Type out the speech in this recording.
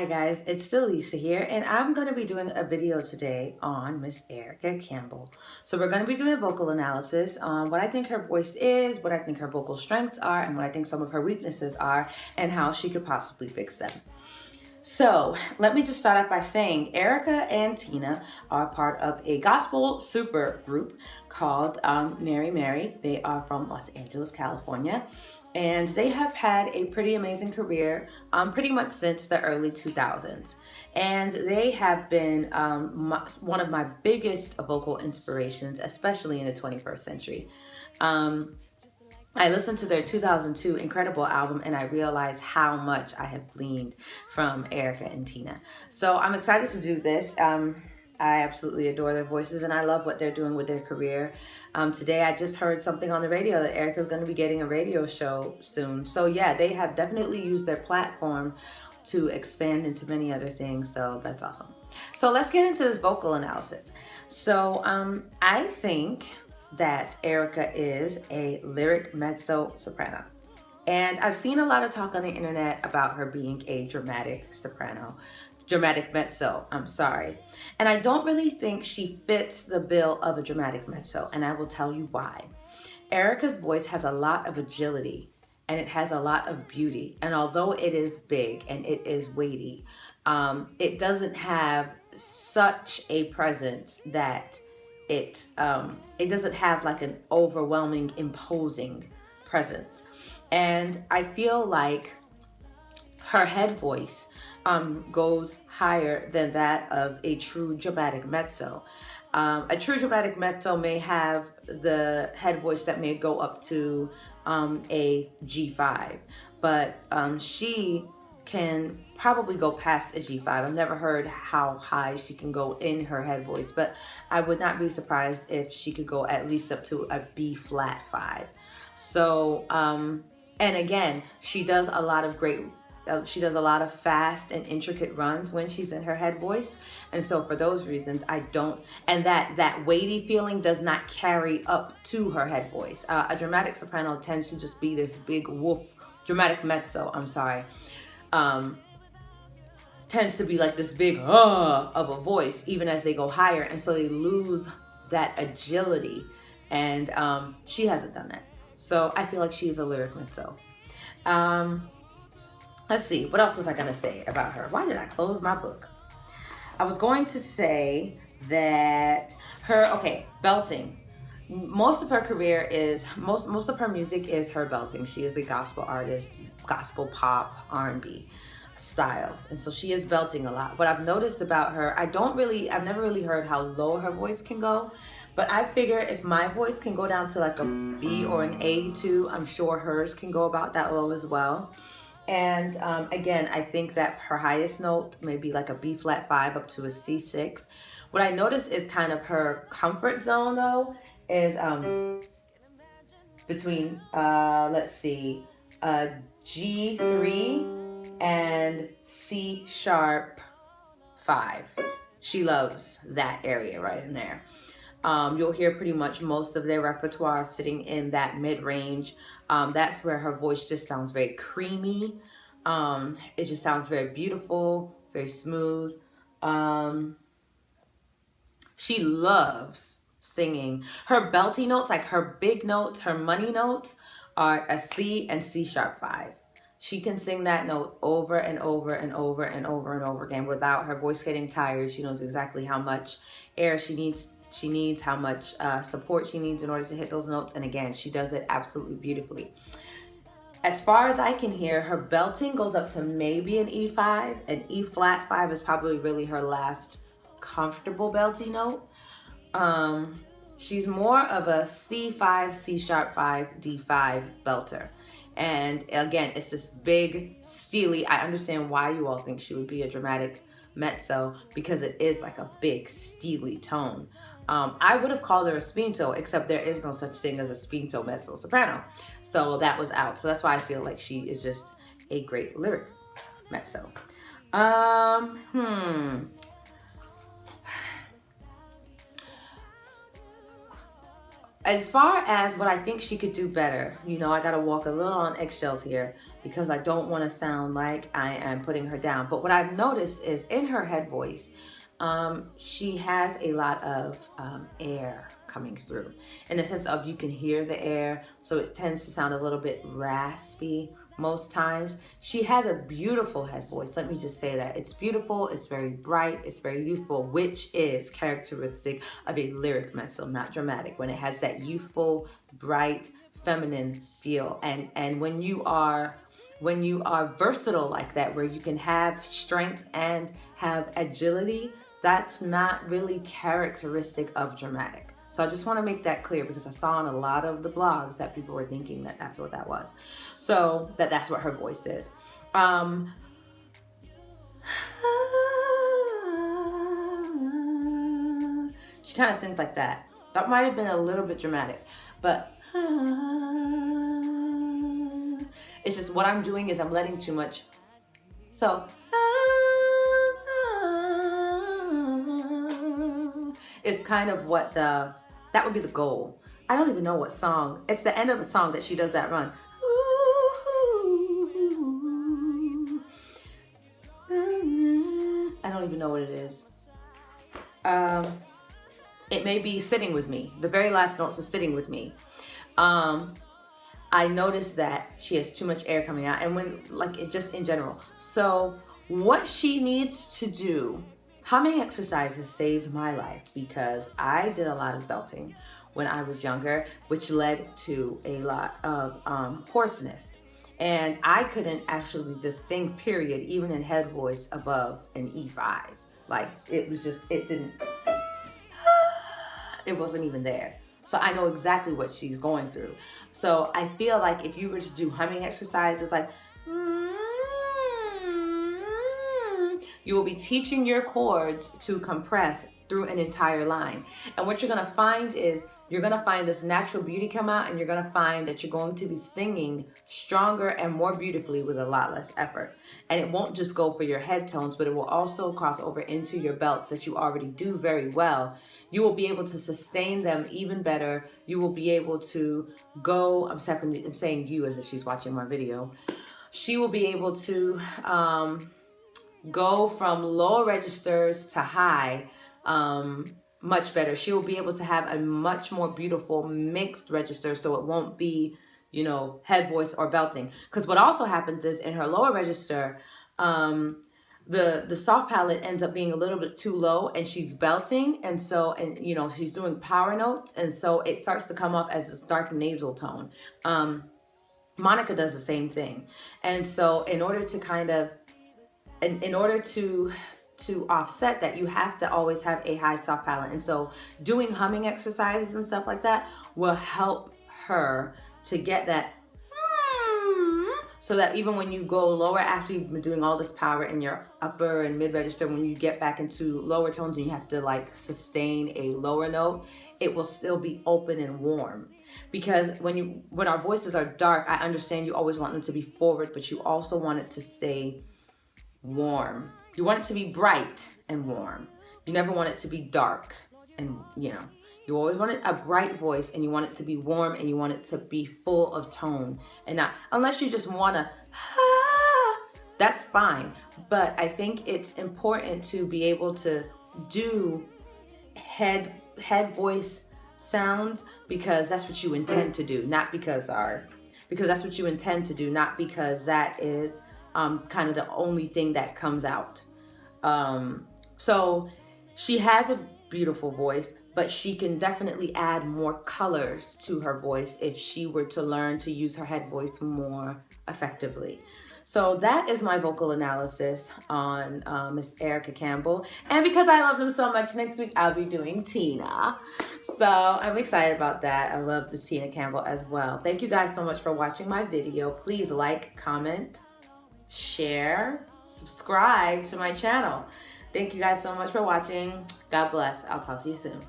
Hi guys, it's Dileesa here, and I'm going to be doing a video today on Miss Erica Campbell. So we're going to be doing a vocal analysis on what I think her voice is, what I think her vocal strengths are, and what I think some of her weaknesses are, and how she could possibly fix them. So let me just start off by saying Erica and Tina are part of a gospel super group called Mary Mary. They are from Los Angeles, California, and they have had a pretty amazing career pretty much since the early 2000s. And they have been one of my biggest vocal inspirations, especially in the 21st century. I listened to their 2002 Incredible album and I realized how much I have gleaned from Erica and Tina. So I'm excited to do this. I absolutely adore their voices and I love what they're doing with their career. Today I just heard something on the radio that Erica's going to be getting a radio show soon. So yeah, they have definitely used their platform to expand into many other things. So that's awesome. So let's get into this vocal analysis. So I think that Erica is a lyric mezzo soprano. And I've seen a lot of talk on the internet about her being a dramatic mezzo, I'm sorry. And I don't really think she fits the bill of a dramatic mezzo, and I will tell you why. Erica's voice has a lot of agility and it has a lot of beauty. And although it is big and it is weighty, it doesn't have such a presence that it doesn't have like an overwhelming, imposing presence. And I feel like her head voice goes higher than that of a true dramatic mezzo. A true dramatic mezzo may have the head voice that may go up to a G5, but she can probably go past a G5. I've never heard how high she can go in her head voice, but I would not be surprised if she could go at least up to a B flat 5. So, and again, she does a lot of fast and intricate runs when she's in her head voice. And so for those reasons, and that weighty feeling does not carry up to her head voice. A dramatic soprano tends to just be this big woof, dramatic mezzo, I'm sorry. Tends to be like this big of a voice even as they go higher, and so they lose that agility, and she hasn't done that. So I feel like she is a lyric mezzo. Let's see, what else was I gonna say about her? Why did I close my book? I was going to say that belting. Most of her career is, most of her music is her belting. She is the gospel artist, gospel pop, R&B styles. And so she is belting a lot. What I've noticed about her, I've never really heard how low her voice can go, but I figure if my voice can go down to like a B or an A2, I'm sure hers can go about that low as well. And again, I think that her highest note may be like a B flat 5 up to a C6. What I notice is kind of her comfort zone though is between let's see, G3 and C sharp 5. She loves that area right in there. You'll hear pretty much most of their repertoire sitting in that mid-range. That's where her voice just sounds very creamy. It just sounds very beautiful, very smooth. She loves singing. Her belty notes, like her big notes, her money notes, are a C and C sharp 5. She can sing that note over and over and over and over and over again without her voice getting tired. She knows exactly how much air she needs, how much support she needs in order to hit those notes. And again, she does it absolutely beautifully. As far as I can hear, her belting goes up to maybe an E5. An E flat 5 is probably really her last comfortable belting note. She's more of a C5, C sharp 5, D5 belter. And again, it's this big, steely, I understand why you all think she would be a dramatic mezzo, because it is like a big, steely tone. I would have called her a spinto, except there is no such thing as a spinto mezzo soprano. So that was out. So that's why I feel like she is just a great lyric mezzo. As far as what I think she could do better, I gotta walk a little on eggshells here. because I don't want to sound like I am putting her down. But what I've noticed is in her head voice, she has a lot of air coming through, in the sense of you can hear the air, so it tends to sound a little bit raspy most times. She has a beautiful head voice. Let me just say that. It's beautiful, it's very bright, it's very youthful, which is characteristic of a lyric mezzo, not dramatic, when it has that youthful, bright, feminine feel. And when you are versatile like that, where you can have strength and have agility, that's not really characteristic of dramatic. So I just want to make that clear, because I saw on a lot of the blogs that people were thinking that that's what that was. So that's what her voice is. She kind of sings like that. That might have been a little bit dramatic, but it's just what I'm doing is I'm letting too much. So it's kind of what that would be the goal. I don't even know what song. It's the end of a song that she does that run. I don't even know what it is. It may be Sitting With Me. The very last notes of Sitting With Me. I noticed that she has too much air coming out, and when, like, it just in general. So what she needs to do, humming exercises saved my life, because I did a lot of belting when I was younger, which led to a lot of hoarseness. And I couldn't actually just sing, period, even in head voice above an E5. Like, it was just, it wasn't even there. So I know exactly what she's going through. So I feel like if you were to do humming exercises like, you will be teaching your chords to compress through an entire line. And what you're gonna find is, you're gonna find this natural beauty come out, and you're gonna find that you're going to be singing stronger and more beautifully with a lot less effort. And it won't just go for your head tones, but it will also cross over into your belts that you already do very well. You will be able to sustain them even better. You will be able to go, I'm saying you as if she's watching my video. She will be able to go from low registers to high much better. She will be able to have a much more beautiful mixed register, so it won't be, you know, head voice or belting. Because what also happens is, in her lower register, the soft palate ends up being a little bit too low, and she's belting, and you know, she's doing power notes, and so it starts to come off as this dark nasal tone. Monica does the same thing. And so in order to kind of, in order to offset that, you have to always have a high soft palate. And so doing humming exercises and stuff like that will help her to get that, so that even when you go lower, after you've been doing all this power in your upper and mid register, when you get back into lower tones and you have to like sustain a lower note, it will still be open and warm. Because when our voices are dark, I understand you always want them to be forward, but you also want it to stay warm. You want it to be bright and warm. You never want it to be dark, and you know, you always want it a bright voice, and you want it to be warm, and you want it to be full of tone, and not, unless you just want to, that's fine. But I think it's important to be able to do head voice sounds, because that's what you intend to do, not because that's what you intend to do, not because that is kind of the only thing that comes out. So she has a beautiful voice, but she can definitely add more colors to her voice if she were to learn to use her head voice more effectively. So that is my vocal analysis on Miss Erica Campbell. And because I love them so much, next week I'll be doing Tina. So I'm excited about that. I love Miss Tina Campbell as well. Thank you guys so much for watching my video. Please like, comment, share, subscribe to my channel. Thank you guys so much for watching. God bless. I'll talk to you soon.